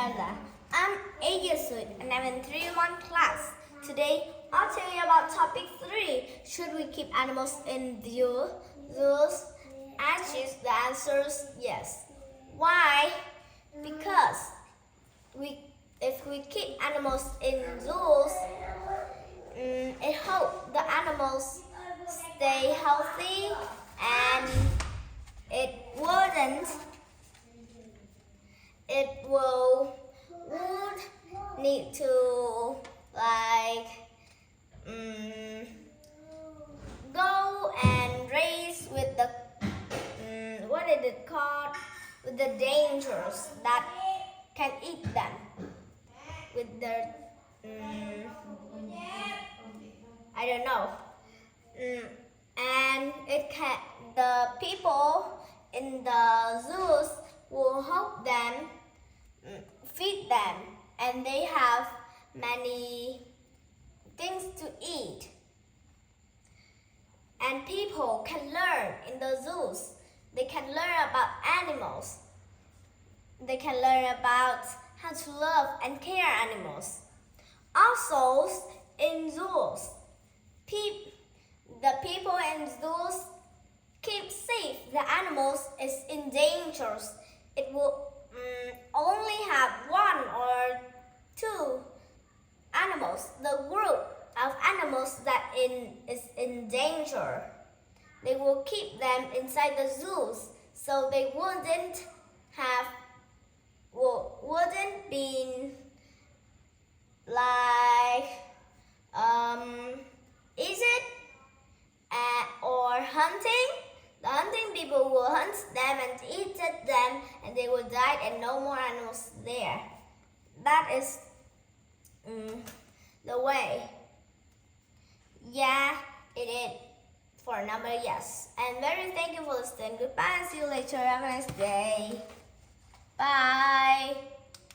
Miranda. I'm 8 years old and I'm in 3-1 class. Today, I'll tell you about topic 3. Should we keep animals in zoos? I choose the answer is yes. Why? Because if we keep animals in zoos, it helps the animals stay healthy and it would need to go and race with the what is it called, with the dangers that can eat them with the I don't know, and the people in the zoos will help them, feed them, and they have many things to eat. And people can learn in the zoos. They can learn about animals. They can learn about how to love and care animals. Also, in zoos, the people in zoos keep safe the animals is in danger. It will only have 1 or 2 animals. The group of animals that is in danger, they will keep them inside the zoos so they wouldn't be eaten or hunting. The hunting people will hunt them and eat them, and they will die, and no more animals there. That is the way. Yeah, it is for number yes. And very thank you for listening. Goodbye and see you later. Have a nice day. Bye.